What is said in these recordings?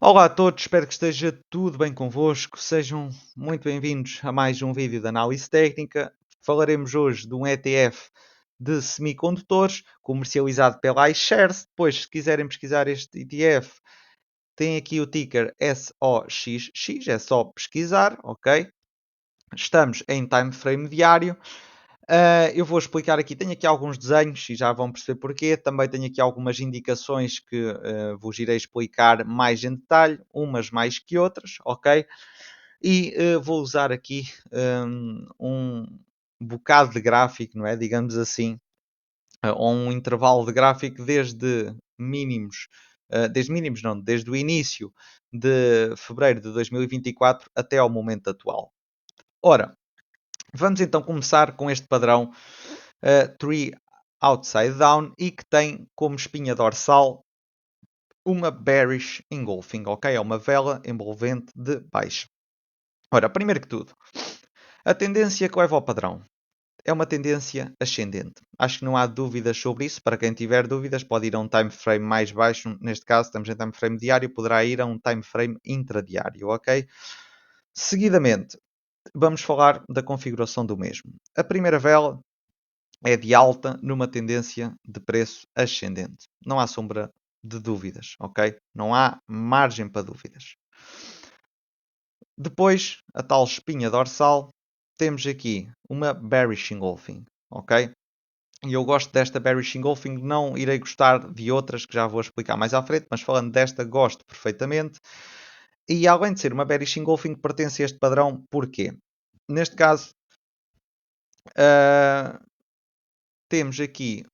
Olá a todos, espero que esteja tudo bem convosco. Sejam muito bem-vindos a mais um vídeo de análise técnica. Falaremos hoje de um ETF de semicondutores comercializado pela iShares. Depois, se quiserem pesquisar este ETF, tem aqui o ticker SOXX, é só pesquisar, ok? Estamos em time frame diário. Eu vou explicar aqui, tenho aqui alguns desenhos e já vão perceber porquê. Também tenho aqui algumas indicações que vos irei explicar mais em detalhe, umas mais que outras, ok? E vou usar aqui um bocado de gráfico, não é? Digamos assim, ou um intervalo de gráfico desde mínimos, desde mínimos não, desde o início de fevereiro de 2024 até ao momento atual. Ora, vamos então começar com este padrão Tree Outside Down e que tem como espinha dorsal uma Bearish Engulfing, ok? É uma vela envolvente de baixa. Ora, primeiro que tudo, a tendência que leva ao padrão é uma tendência ascendente. Acho que não há dúvidas sobre isso. Para quem tiver dúvidas, pode ir a um time frame mais baixo. Neste caso, estamos em time frame diário, poderá ir a um time frame intradiário, ok? Seguidamente, vamos falar da configuração do mesmo. A primeira vela é de alta numa tendência de preço ascendente. Não há sombra de dúvidas, ok? Não há margem para dúvidas. Depois, a tal espinha dorsal, temos aqui uma bearish engulfing, ok? E eu gosto desta bearish engulfing, não irei gostar de outras que já vou explicar mais à frente, mas falando desta, gosto perfeitamente. E além de ser uma bearish engulfing, pertence a este padrão, porquê? Neste caso, uh, temos aqui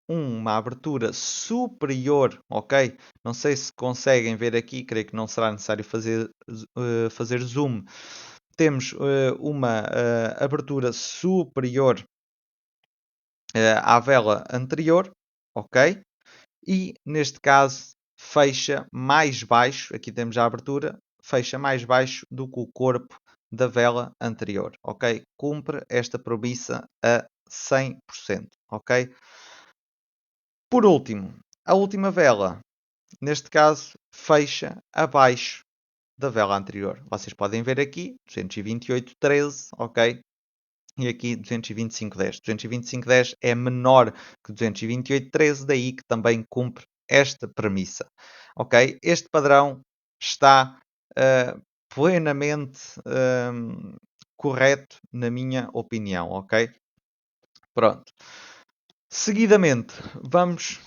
uma abertura superior, ok? Não sei se conseguem ver aqui, creio que não será necessário fazer zoom. Temos uma abertura superior à vela anterior, ok? E neste caso fecha mais baixo, aqui temos a abertura, fecha mais baixo do que o corpo da vela anterior, ok? Cumpre esta premissa a 100%, ok? Por último, a última vela, neste caso, fecha abaixo da vela anterior. Vocês podem ver aqui, 228,13, ok? E aqui 225,10. 225,10 é menor que 228,13, daí que também cumpre esta premissa, ok? Este padrão está plenamente correto, na minha opinião, ok? Pronto. Seguidamente, vamos.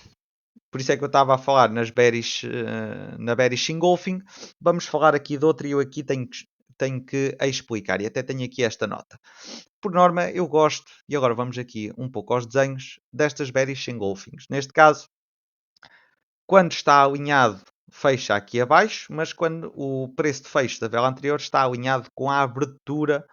Por isso é que eu estava a falar na bearish engulfing. Vamos falar aqui de outra e eu aqui tenho que explicar. E até tenho aqui esta nota. Por norma, eu gosto, e agora vamos aqui um pouco aos desenhos, destas bearish engulfings. Neste caso, quando está alinhado, fecha aqui abaixo, mas quando o preço de fecho da vela anterior está alinhado com a abertura,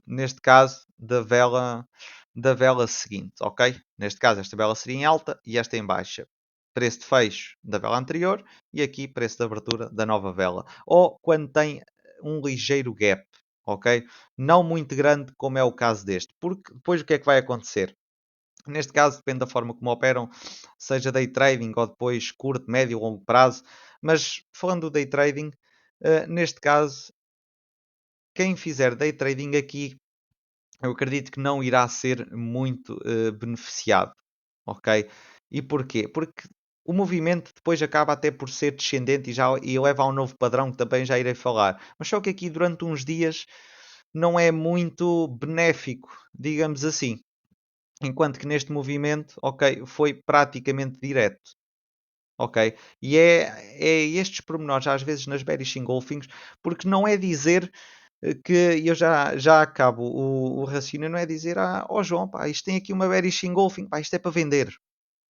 neste caso, da vela seguinte, ok? Neste caso, esta vela seria em alta e esta em baixa. Preço de fecho da vela anterior e aqui preço de abertura da nova vela. Ou quando tem um ligeiro gap, ok? Não muito grande como é o caso deste. Porque depois o que é que vai acontecer? Neste caso depende da forma como operam, seja day trading ou depois curto, médio ou longo prazo. Mas falando do day trading, neste caso, quem fizer day trading aqui eu acredito que não irá ser muito beneficiado, ok? E porquê? Porque o movimento depois acaba até por ser descendente e leva a um novo padrão que também já irei falar. Mas só que aqui durante uns dias não é muito benéfico, digamos assim. Enquanto que neste movimento, ok, foi praticamente direto. Ok? E é estes pormenores, às vezes nas bearish engulfings, porque não é dizer que eu já acabo o raciocínio, não é dizer, ó João, pá, isto tem aqui uma bearish engulfing, pá, isto é para vender.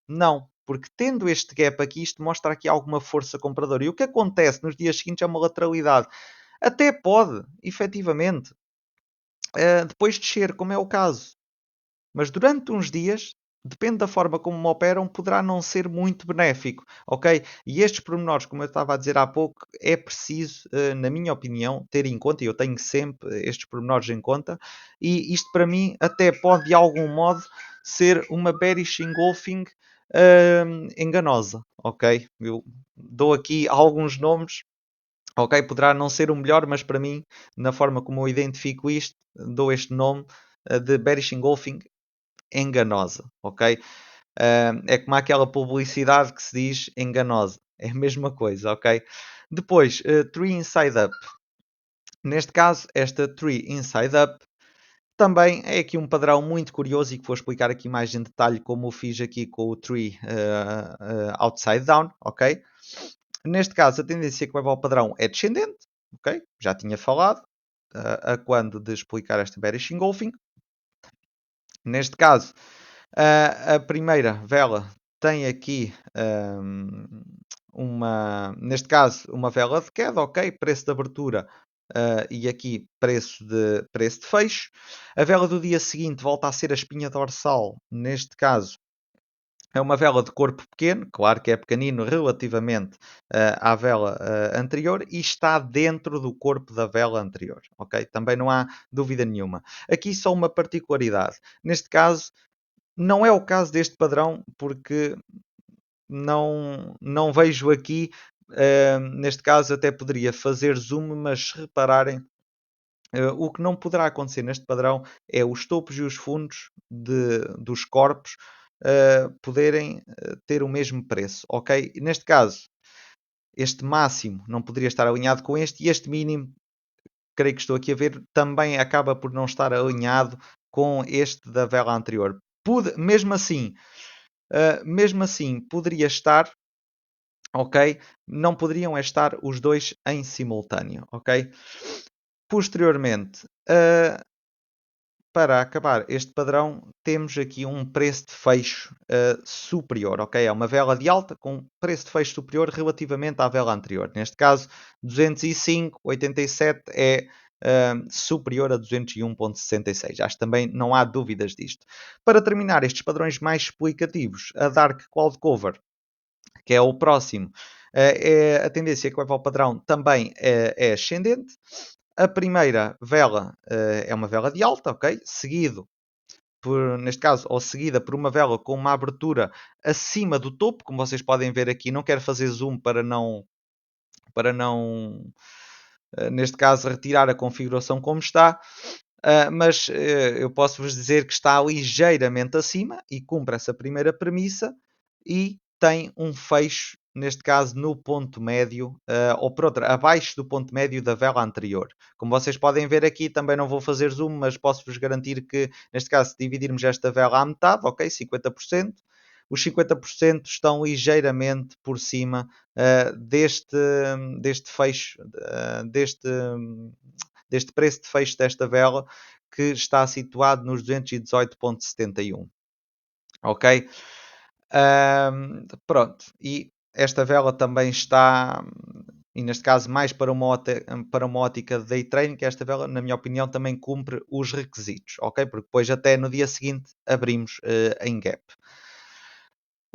Não, porque tendo este gap aqui, isto mostra aqui alguma força compradora. E o que acontece nos dias seguintes é uma lateralidade. Até pode, efetivamente, depois descer, como é o caso. Mas durante uns dias, depende da forma como me operam, poderá não ser muito benéfico, ok? E estes pormenores, como eu estava a dizer há pouco, é preciso, na minha opinião, ter em conta, e eu tenho sempre estes pormenores em conta, e isto para mim até pode de algum modo ser uma bearish engulfing enganosa, ok? Eu dou aqui alguns nomes, ok? Poderá não ser o melhor, mas para mim, na forma como eu identifico isto, dou este nome de bearish engulfing enganosa, ok? É como aquela publicidade que se diz enganosa. É a mesma coisa, ok? Depois, Tree Inside Up. Neste caso, esta Tree Inside Up também é aqui um padrão muito curioso e que vou explicar aqui mais em detalhe como o fiz aqui com o Tree Outside Down, ok? Neste caso, a tendência que leva ao padrão é descendente, ok? Já tinha falado a quando de explicar esta bearish engulfing. Neste caso, a primeira vela tem aqui neste caso, uma vela de queda, ok? Preço de abertura e aqui preço de fecho. A vela do dia seguinte volta a ser a espinha dorsal, neste caso. É uma vela de corpo pequeno, claro que é pequenino relativamente à vela anterior e está dentro do corpo da vela anterior, ok? Também não há dúvida nenhuma. Aqui só uma particularidade. Neste caso, não é o caso deste padrão, porque não vejo aqui, neste caso até poderia fazer zoom, mas se repararem, o que não poderá acontecer neste padrão é os topos e os fundos dos corpos poderem ter o mesmo preço, ok? E neste caso, este máximo não poderia estar alinhado com este e este mínimo, creio que estou aqui a ver, também acaba por não estar alinhado com este da vela anterior. Mesmo assim, poderia estar, ok? Não poderiam estar os dois em simultâneo, ok? Posteriormente, para acabar este padrão, temos aqui um preço de fecho superior, ok? É uma vela de alta com preço de fecho superior relativamente à vela anterior. Neste caso, 205,87 é superior a 201,66. Acho que também não há dúvidas disto. Para terminar estes padrões mais explicativos, a Dark Cloud Cover, que é o próximo, a tendência que leva ao padrão também é ascendente. A primeira vela é uma vela de alta, ok? Neste caso, ou seguida por uma vela com uma abertura acima do topo, como vocês podem ver aqui. Não quero fazer zoom para não neste caso, retirar a configuração como está. Mas eu posso vos dizer que está ligeiramente acima e cumpre essa primeira premissa e tem um fecho, neste caso, no ponto médio, ou por outra, abaixo do ponto médio da vela anterior. Como vocês podem ver aqui, também não vou fazer zoom, mas posso-vos garantir que, neste caso, se dividirmos esta vela à metade, ok, 50%, os 50% estão ligeiramente por cima deste fecho, deste preço de fecho desta vela, que está situado nos 218,71. Ok? Pronto. E esta vela também está, e neste caso mais para uma ótica de day trading, que esta vela, na minha opinião, também cumpre os requisitos. Ok? Porque depois até no dia seguinte abrimos em gap.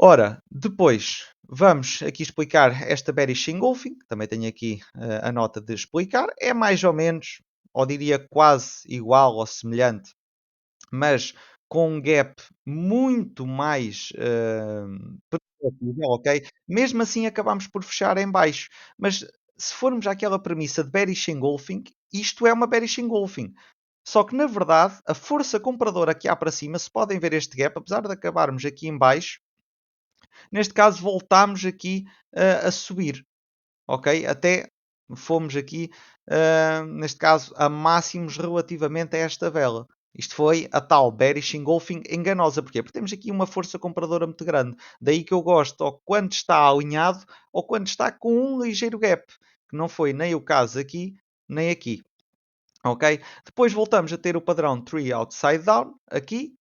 Ora, depois vamos aqui explicar esta bearish engulfing, também tenho aqui a nota de explicar. É mais ou menos, ou diria quase igual ou semelhante, mas com um gap muito mais perceptível, ok? Mesmo assim acabamos por fechar em baixo. Mas se formos àquela premissa de bearish engulfing, isto é uma bearish engulfing. Só que na verdade a força compradora que há para cima, se podem ver este gap, apesar de acabarmos aqui em baixo, neste caso voltámos aqui a subir, ok? Até fomos aqui, neste caso, a máximos relativamente a esta vela. Isto foi a tal bearish engulfing enganosa. Porquê? Porque temos aqui uma força compradora muito grande. Daí que eu gosto, ou quando está alinhado, ou quando está com um ligeiro gap. Que não foi nem o caso aqui, nem aqui. Ok? Depois voltamos a ter o padrão Tree Outside Down, aqui.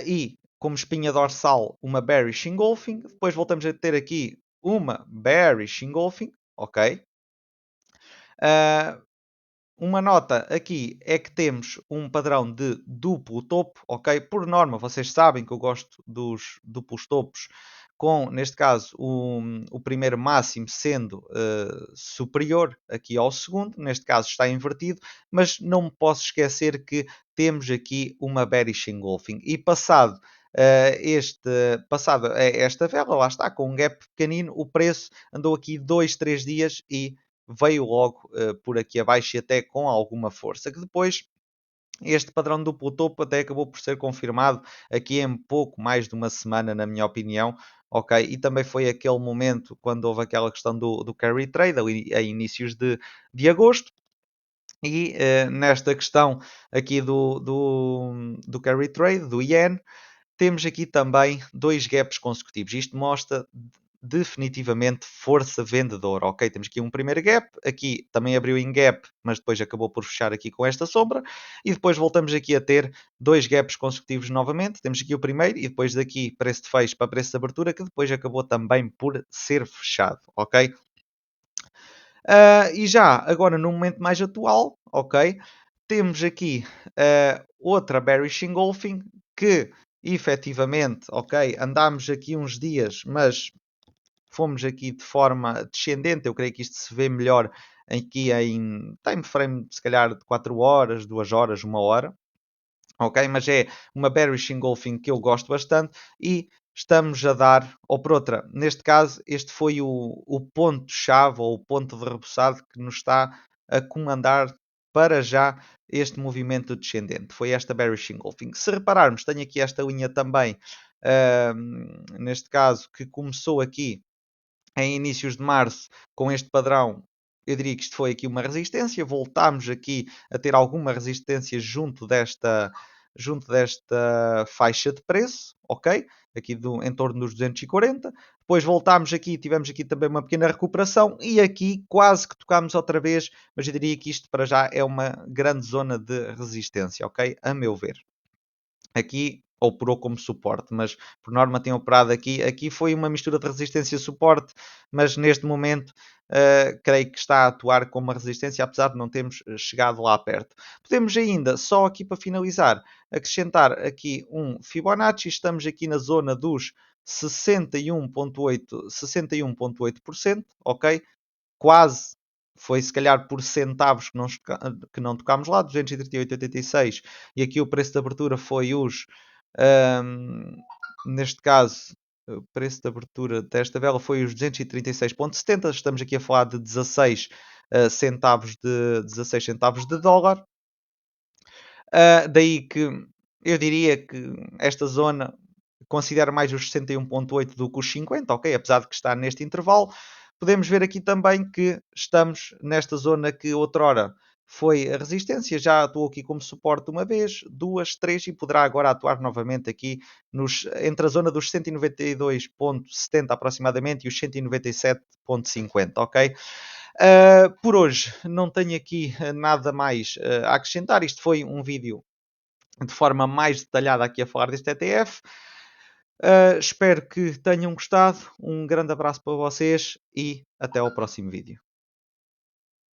E como espinha dorsal uma bearish engulfing. Depois voltamos a ter aqui uma bearish engulfing, ok? Uma nota aqui é que temos um padrão de duplo topo, ok? Por norma, vocês sabem que eu gosto dos duplos topos, com, neste caso, o primeiro máximo sendo superior aqui ao segundo, neste caso está invertido, mas não me posso esquecer que temos aqui uma bearish engulfing. E passado passado esta vela, lá está, com um gap pequenino, o preço andou aqui 2, 3 dias e veio logo por aqui abaixo e até com alguma força, que depois este padrão duplo topo até acabou por ser confirmado aqui em pouco mais de uma semana, na minha opinião. Ok, e também foi aquele momento quando houve aquela questão do carry trade, ali a inícios de agosto, e nesta questão aqui do carry trade, do yen, temos aqui também dois gaps consecutivos. Isto mostra definitivamente força vendedora, ok? Temos aqui um primeiro gap, aqui também abriu em gap, mas depois acabou por fechar aqui com esta sombra, e depois voltamos aqui a ter dois gaps consecutivos novamente. Temos aqui o primeiro e depois daqui preço de fecho para preço de abertura, que depois acabou também por ser fechado, ok? E já agora no momento mais atual, ok? Temos aqui outra bearish engulfing que efetivamente, ok, andámos aqui uns dias, mas fomos aqui de forma descendente. Eu creio que isto se vê melhor aqui em time frame, se calhar de 4 horas, 2 horas, 1 hora, ok? Mas é uma bearish engulfing que eu gosto bastante e estamos a dar, ou por outra, neste caso, este foi o ponto-chave ou o ponto de rebuçado que nos está a comandar para já este movimento descendente. Foi esta bearish engulfing. Se repararmos, tenho aqui esta linha também, neste caso, que começou aqui em inícios de março com este padrão. Eu diria que isto foi aqui uma resistência. Voltámos aqui a ter alguma resistência junto desta faixa de preço, ok? Aqui em torno dos 240. Depois voltámos aqui, tivemos aqui também uma pequena recuperação e aqui quase que tocámos outra vez, mas eu diria que isto para já é uma grande zona de resistência, ok? A meu ver. Aqui operou como suporte, mas por norma tem operado aqui. Aqui foi uma mistura de resistência e suporte, mas neste momento creio que está a atuar como uma resistência, apesar de não termos chegado lá perto. Podemos ainda, só aqui para finalizar, acrescentar aqui um Fibonacci. Estamos aqui na zona dos 61,8%, ok? Quase foi se calhar por centavos que não tocámos lá, 238,86, e aqui o preço de abertura foi um, neste caso, o preço de abertura desta vela foi os 236,70. Estamos aqui a falar de 16 centavos de dólar. Daí que eu diria que esta zona considera mais os 61,8 do que os 50, ok? Apesar de que está neste intervalo. Podemos ver aqui também que estamos nesta zona que outrora foi a resistência, já atuou aqui como suporte uma vez, duas, três, e poderá agora atuar novamente aqui entre a zona dos 192,70 aproximadamente e os 197,50, ok? Por hoje não tenho aqui nada mais a acrescentar. Isto foi um vídeo de forma mais detalhada aqui a falar deste ETF. Espero que tenham gostado. Um grande abraço para vocês e até ao próximo vídeo.